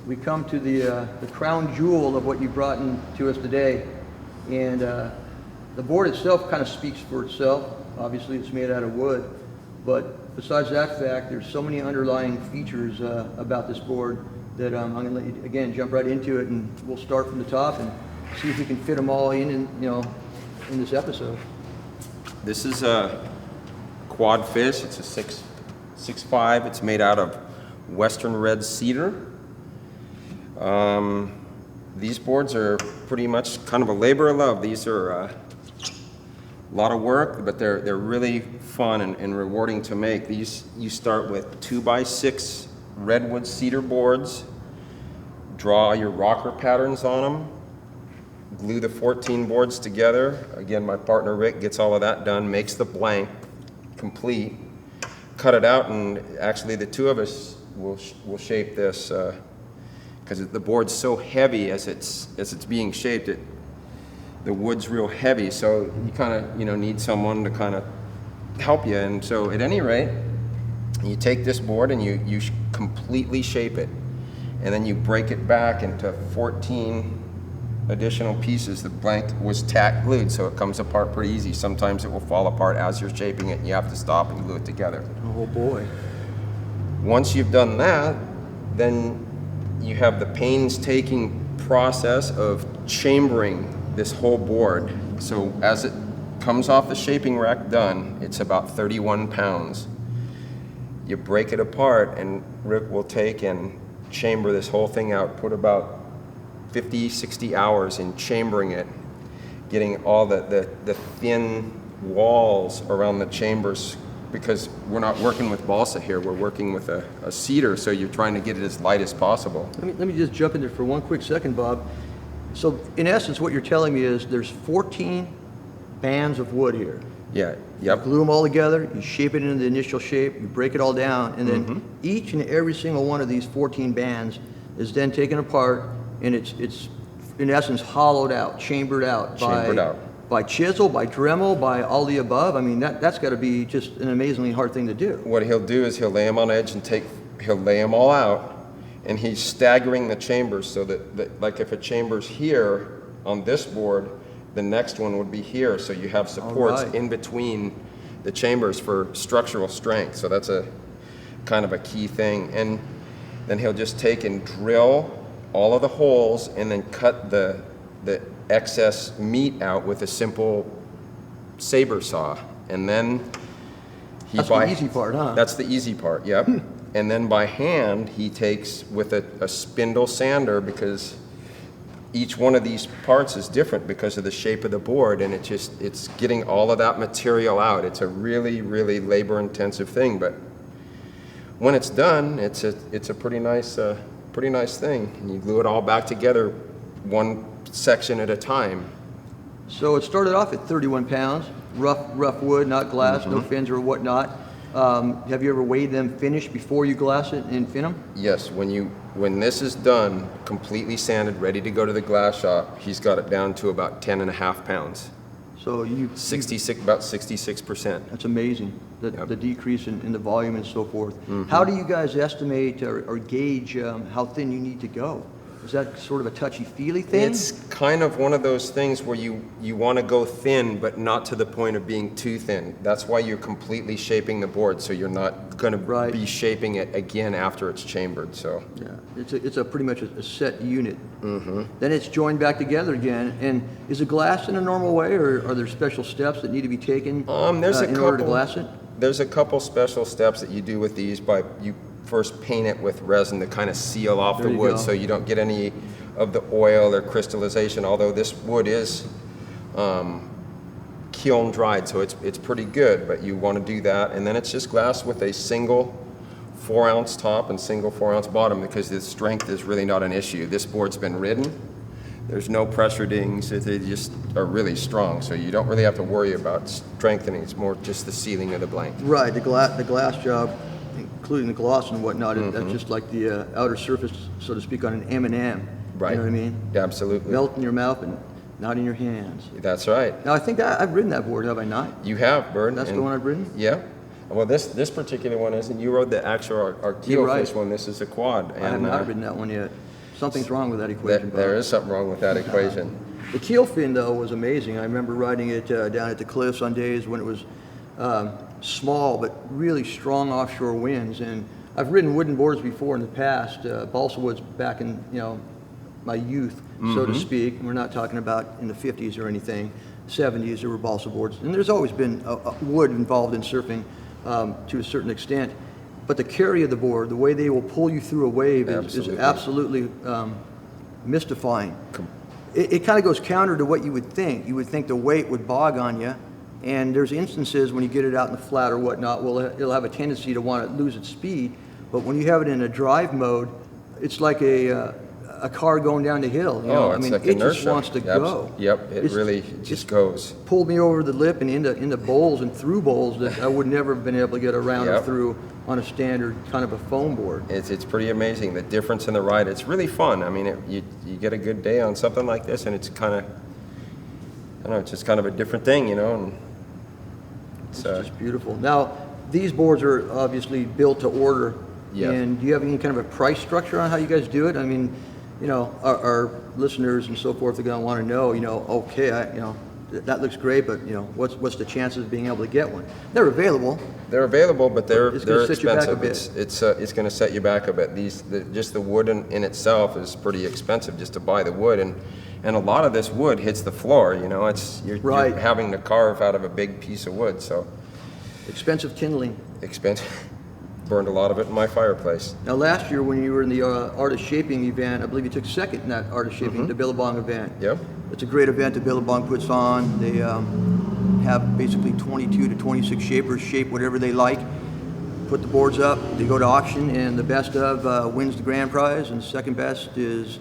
we come to the crown jewel of what you brought in to us today. And the board itself kind of speaks for itself. Obviously, it's made out of wood. But besides that fact, there's so many underlying features about this board that I'm going to let you, again, jump right into it. And we'll start from the top and see if we can fit them all in this episode. This is a quad fish. It's a 6'5". It's made out of Western red cedar. These boards are pretty much kind of a labor of love. These are a lot of work, but they're really fun and rewarding to make. These, you start with 2x6 redwood cedar boards, draw your rocker patterns on them, glue the 14 boards together. Again, my partner Rick gets all of that done, makes the blank complete, cut it out, and actually the two of us will shape this because the board's so heavy as it's being shaped. The wood's real heavy, so you kind of need someone to kind of help you. And so at any rate, you take this board and you completely shape it, and then you break it back into 14 additional pieces. The blank was tack glued, so it comes apart pretty easy. Sometimes it will fall apart as you're shaping it, and you have to stop and glue it together. Oh boy. Once you've done that, then you have the painstaking process of chambering this whole board. So as it comes off the shaping rack done, it's about 31 pounds. You break it apart, and Rick will take and chamber this whole thing out, put about 50, 60 hours in chambering it, getting all the thin walls around the chambers, because we're not working with balsa here, we're working with a cedar, so you're trying to get it as light as possible. Let me just jump in there for one quick second, Bob. So in essence, what you're telling me is there's 14 bands of wood here. Yeah, You yep. glue them all together, you shape it into the initial shape, you break it all down, and then each and every single one of these 14 bands is then taken apart, and it's in essence hollowed out, chambered out by chisel, by Dremel, by all the above. I mean, that's got to be just an amazingly hard thing to do. What he'll do is he'll lay them on edge and he'll lay them all out, and he's staggering the chambers so that like if a chamber's here on this board, the next one would be here, so you have supports in between the chambers for structural strength. So that's a kind of a key thing. And then he'll just take and drill all of the holes and then cut the excess meat out with a simple saber saw. And then that's the easy part, huh? That's the easy part, yep. And then by hand, he takes with a spindle sander, because each one of these parts is different because of the shape of the board, and it's getting all of that material out. It's a really, really labor-intensive thing, but when it's done, it's a pretty nice thing. And you glue it all back together, one section at a time. So it started off at 31 pounds, rough wood, not glass, no fins or whatnot. Have you ever weighed them finished before you glass it and fin them? Yes, when this is done, completely sanded, ready to go to the glass shop, he's got it down to about 10.5 pounds. So about 66%. That's amazing, the decrease in the volume and so forth. How do you guys estimate or gauge how thin you need to go? Is that sort of a touchy-feely thing? It's kind of one of those things where you want to go thin, but not to the point of being too thin. That's why you're completely shaping the board, so you're not going to be shaping it again after it's chambered. So yeah, it's a pretty much a set unit. Then it's joined back together again. And is it glassed in a normal way, or are there special steps that need to be taken in order to glass it? There's a couple special steps that you do with these. You first paint it with resin to kind of seal off the wood, so you don't get any of the oil or crystallization, although this wood is kiln dried, so it's pretty good, but you want to do that. And then it's just glassed with a single 4-ounce top and single 4-ounce bottom, because the strength is really not an issue. This board's been ridden. There's no pressure dings. They just are really strong, so you don't really have to worry about strengthening. It's more just the sealing of the blank. Right, the glass job, including the gloss and whatnot, that's just like the outer surface, so to speak, on an M&M. Right. You know what I mean? Yeah, absolutely. Melt in your mouth and not in your hands. That's right. Now, I think I've ridden that board, have I not? You have, Bird. That's the one I've ridden? Yeah. Well, this particular one isn't. You rode the actual our keelfish one. This is a quad. I have not ridden that one yet. Something's wrong with that equation, Bob. There is something wrong with that equation. The keel fin, though, was amazing. I remember riding it down at the cliffs on days when it was small but really strong offshore winds. And I've ridden wooden boards before in the past, balsa woods back in my youth, so to speak. And we're not talking about in the 50s or anything. 70s there were balsa boards, and there's always been wood involved in surfing to a certain extent. But the carry of the board, the way they will pull you through a wave, is absolutely mystifying. It kind of goes counter to what you would think. You would think the weight would bog on you, and there's instances when you get it out in the flat or whatnot, well, it'll have a tendency to want to lose its speed. But when you have it in a drive mode, it's like a car going down the hill. I mean, like it inertia. just wants to go. Yep, it really just goes. Pulled me over the lip and into bowls and through bowls that I would never have been able to get around or through on a standard kind of a foam board. It's pretty amazing, the difference in the ride. It's really fun. I mean, you get a good day on something like this, and it's kind of, I don't know, it's just kind of a different thing, And it's just beautiful. Now, these boards are obviously built to order. Yeah. And do you have any kind of a price structure on how you guys do it? I mean, our listeners and so forth are going to want to know, okay, that looks great, but what's the chances of being able to get one? They're available. They're available, but they're expensive. It's going to set you back a bit. Just the wood in itself is pretty expensive just to buy the wood, and a lot of this wood hits the floor. You're having to carve out of a big piece of wood, so expensive kindling. Expensive. Burned a lot of it in my fireplace. Now, last year when you were in the Art of Shaping event, I believe you took second in that Art of Shaping, the Billabong event. Yep. It's a great event that Billabong puts on. They have basically 22 to 26 shapers shape whatever they like, put the boards up, they go to auction, and the best of wins the grand prize, and the second best is,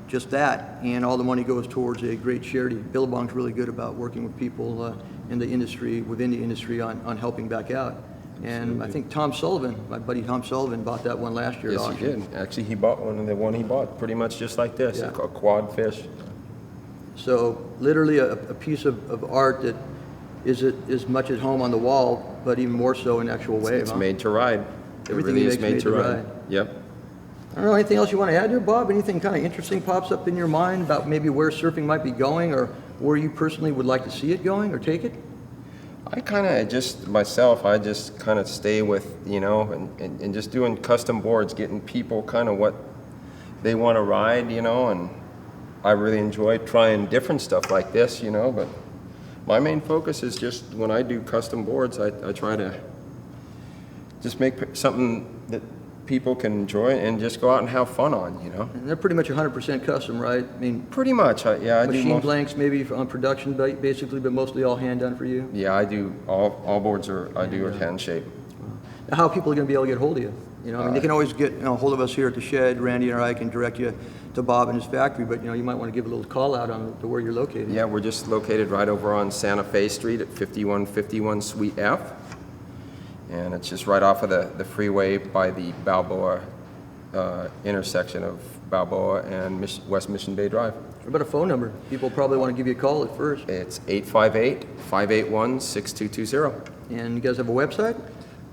just that, and all the money goes towards a great charity. Billabong's really good about working with people in the industry, within the industry, on helping back out. And I think Tom Sullivan, my buddy Tom Sullivan, bought that one last year at auction. Yes, he did. Actually, he bought one, and the one he bought pretty much just like this, a quad fish. So literally a piece of art that is as much at home on the wall, but even more so in actual wave. It's made to ride. Everything really he is makes made to ride. Yep. I don't know, anything else you want to add there, Bob? Anything kind of interesting pops up in your mind about maybe where surfing might be going, or where you personally would like to see it going or take it? I kind of I just kind of stay with, and just doing custom boards, getting people kind of what they want to ride, and I really enjoy trying different stuff like this, but my main focus is just when I do custom boards, I try to just make something that people can enjoy and just go out and have fun on, And they're pretty much 100% custom, right? I mean, pretty much, I do machine blanks maybe on production, basically, but mostly all hand done for you. Yeah, I do all boards I do at hand shape. Now, how are people going to be able to get hold of you? They can always get hold of us here at the shed. Randy or I can direct you to Bob and his factory, but you might want to give a little call out on to where you're located. Yeah, we're just located right over on Santa Fe Street at 5151 Suite F. And it's just right off of the freeway by the Balboa intersection of Balboa and West Mission Bay Drive. What about a phone number? People probably want to give you a call at first. It's 858-581-6220. And you guys have a website?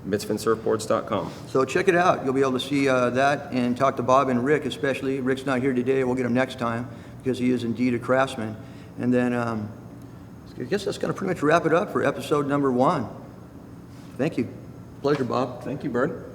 MitsvenSurfboards.com. So check it out. You'll be able to see that and talk to Bob and Rick especially. Rick's not here today. We'll get him next time because he is indeed a craftsman. And then I guess that's going to pretty much wrap it up for episode number 1. Thank you. Pleasure, Bob. Thank you, Bird.